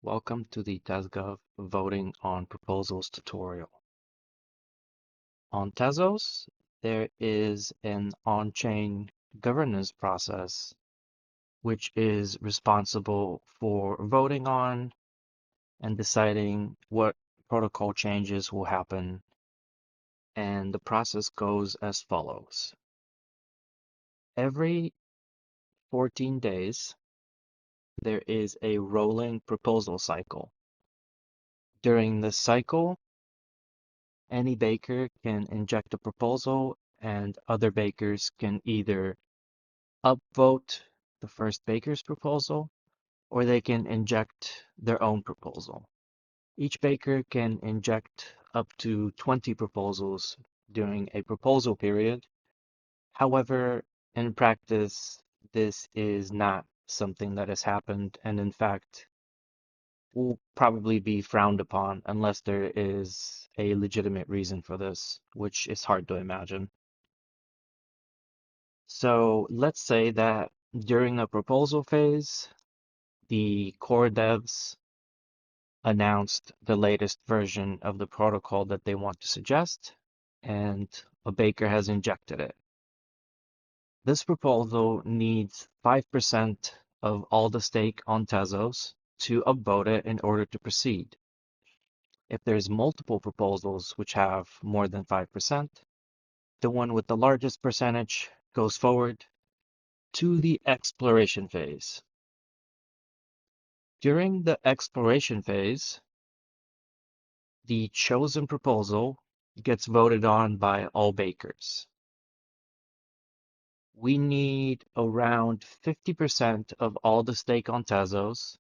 Welcome to the TezGov Voting on Proposals tutorial. On Tezos, there is an on-chain governance process which is responsible for voting on and deciding what protocol changes will happen, and the process goes as follows. Every 14 days, there is a rolling proposal cycle. During this cycle, any baker can inject a proposal and other bakers can either upvote the first baker's proposal or they can inject their own proposal. Each baker can inject up to 20 proposals during a proposal period. However, in practice, this is not something that has happened, and in fact, will probably be frowned upon unless there is a legitimate reason for this, which is hard to imagine. So let's say that during the proposal phase, the core devs announced the latest version of the protocol that they want to suggest, and a baker has injected it. This proposal needs 5% of all the stake on Tezos to upvote it in order to proceed. If there's multiple proposals which have more than 5%, the one with the largest percentage goes forward to the exploration phase. During the exploration phase, the chosen proposal gets voted on by all bakers. We need around 50% of all the stake on Tezos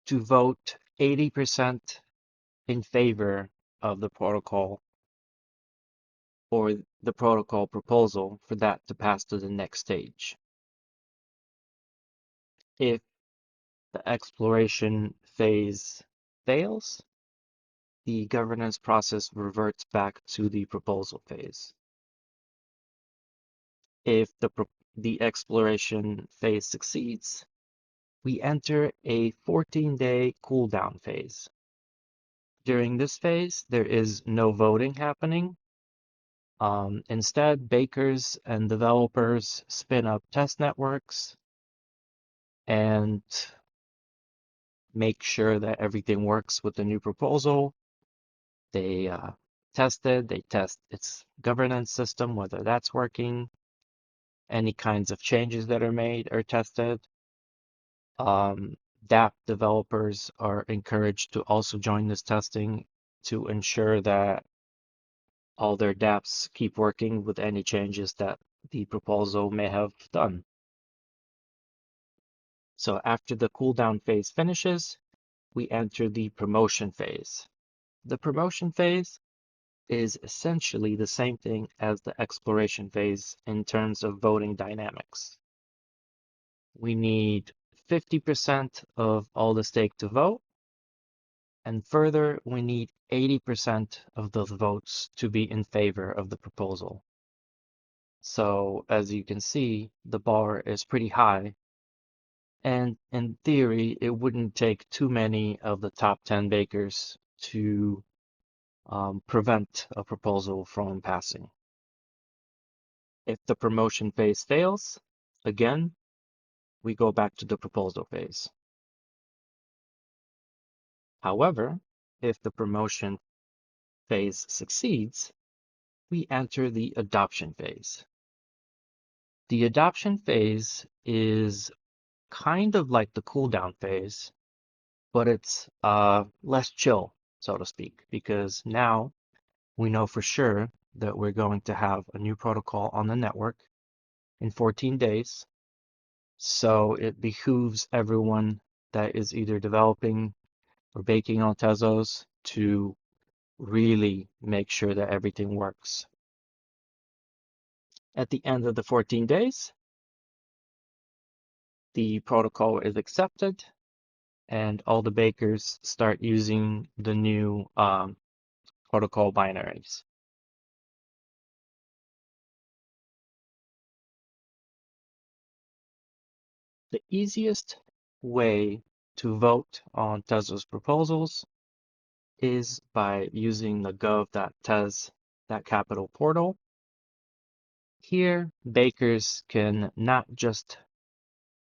to vote 80% in favor of the protocol or the protocol proposal for that to pass to the next stage. If the exploration phase fails, the governance process reverts back to the proposal phase. If the exploration phase succeeds, we enter a 14-day cooldown phase. During this phase, there is no voting happening. Instead, bakers and developers spin up test networks and make sure that everything works with the new proposal. They test its governance system, whether that's working. Any kinds of changes that are made are tested. dApp developers are encouraged to also join this testing to ensure that all their dApps keep working with any changes that the proposal may have done. So after the cooldown phase finishes, we enter the promotion phase. The promotion phase is essentially the same thing as the exploration phase in terms of voting dynamics. We need 50% of all the stake to vote, and further, we need 80% of those votes to be in favor of the proposal. So as you can see, the bar is pretty high, and in theory, it wouldn't take too many of the top 10 bakers to prevent a proposal from passing. If the promotion phase fails, again, we go back to the proposal phase. However, if the promotion phase succeeds, we enter the adoption phase. The adoption phase is kind of like the cooldown phase, but it's less chill, so to speak, because now we know for sure that we're going to have a new protocol on the network in 14 days. So it behooves everyone that is either developing or baking on Tezos to really make sure that everything works. At the end of the 14 days, the protocol is accepted and all the bakers start using the new protocol binaries. The easiest way to vote on Tezos proposals is by using the gov.tez.capital portal. Here, bakers can not just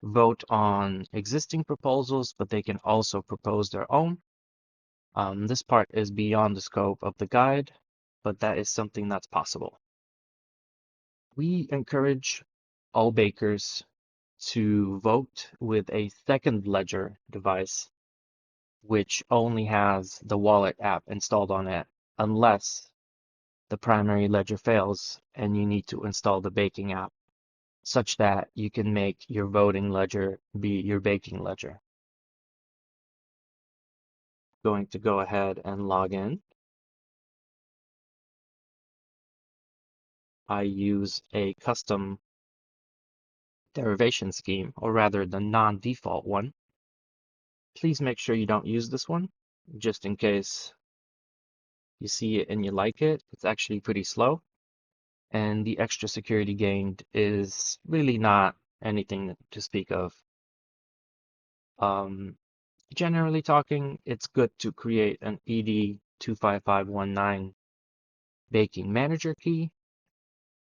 vote on existing proposals, but they can also propose their own. This part is beyond the scope of the guide, but that is something that's possible. We encourage all bakers to vote with a second ledger device, which only has the wallet app installed on it, unless the primary ledger fails and you need to install the baking app, such that you can make your voting ledger be your baking ledger. Going to go ahead and log in. I use a custom derivation scheme, or rather the non-default one. Please make sure you don't use this one, just in case you see it and you like it. It's actually pretty slow, and the extra security gained is really not anything to speak of. Generally talking, it's good to create an ED25519 baking manager key,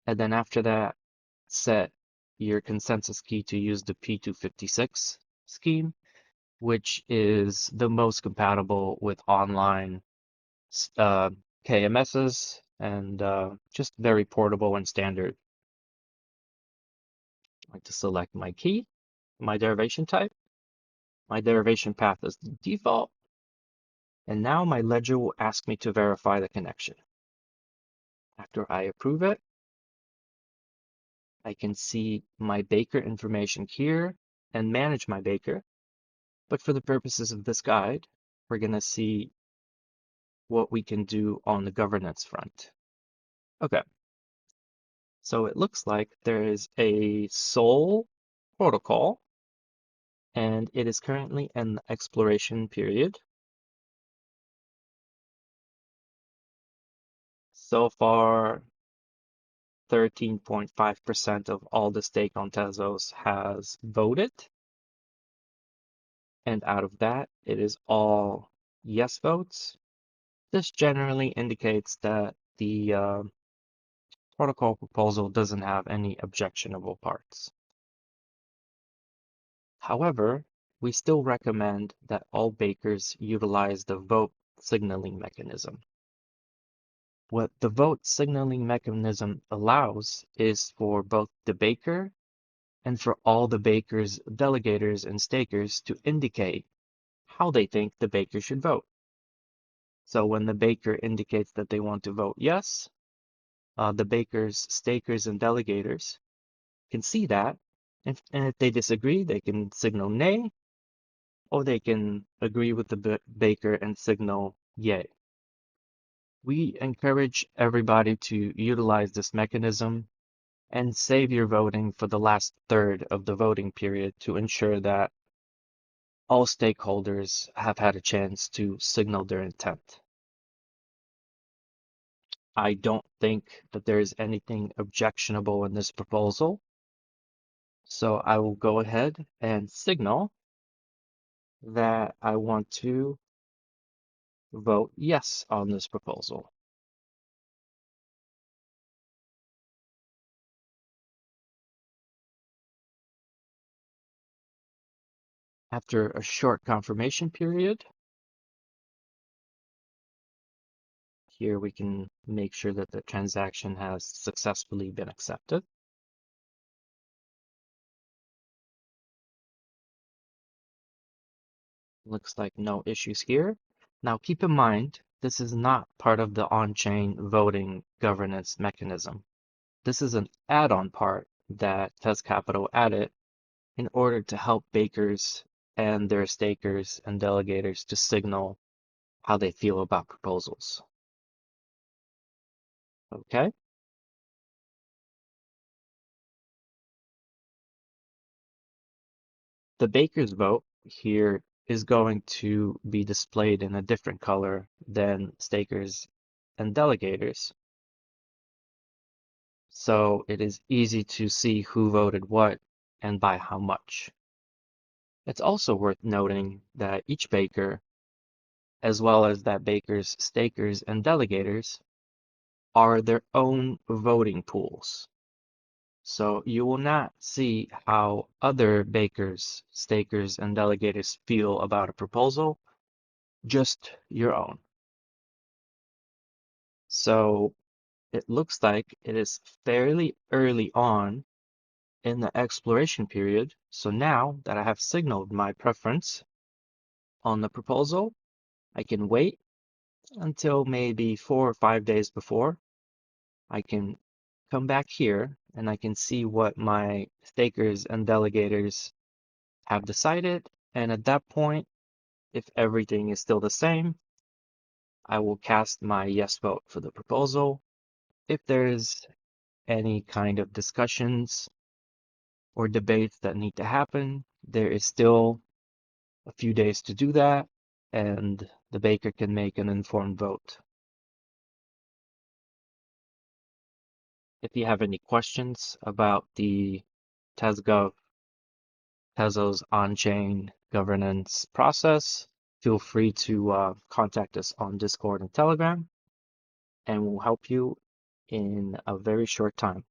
and then after that, set your consensus key to use the P256 scheme, which is the most compatible with online KMSs and just very portable and standard. I'd like to select my key, my derivation type. My derivation path is the default. And now my ledger will ask me to verify the connection. After I approve it, I can see my baker information here and manage my baker. But for the purposes of this guide, we're going to see what we can do on the governance front. Okay, so it looks like there is a sole protocol, and it is currently in the exploration period. So far, 13.5% of all the stake on Tezos has voted. And out of that, it is all yes votes. This generally indicates that the protocol proposal doesn't have any objectionable parts. However, we still recommend that all bakers utilize the vote signaling mechanism. What the vote signaling mechanism allows is for both the baker and for all the bakers, delegators, and stakers to indicate how they think the baker should vote. So when the baker indicates that they want to vote yes, the bakers, stakers, and delegators can see that. And if they disagree, they can signal nay, or they can agree with the baker and signal yay. We encourage everybody to utilize this mechanism and save your voting for the last third of the voting period to ensure that all stakeholders have had a chance to signal their intent. I don't think that there is anything objectionable in this proposal, so I will go ahead and signal that I want to vote yes on this proposal. After a short confirmation period, here we can make sure that the transaction has successfully been accepted. Looks like no issues here. Now keep in mind, this is not part of the on-chain voting governance mechanism. This is an add-on part that Tez Capital added in order to help bakers and their stakers and delegators to signal how they feel about proposals. Okay. The baker's vote here is going to be displayed in a different color than stakers and delegators. So it is easy to see who voted what and by how much. It's also worth noting that each baker, as well as that baker's stakers and delegators, are their own voting pools. So you will not see how other bakers, stakers, and delegators feel about a proposal, just your own. So it looks like it is fairly early on in the exploration period. So now that I have signaled my preference on the proposal, I can wait until maybe 4 or 5 days before. I can come back here and I can see what my stakers and delegators have decided. And at that point, if everything is still the same, I will cast my yes vote for the proposal. If there's any kind of discussions or debates that need to happen, there is still a few days to do that, and the baker can make an informed vote. If you have any questions about the TezGov Tezos on-chain governance process, feel free to contact us on Discord and Telegram, and we'll help you in a very short time.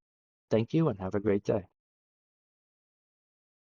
Thank you and have a great day.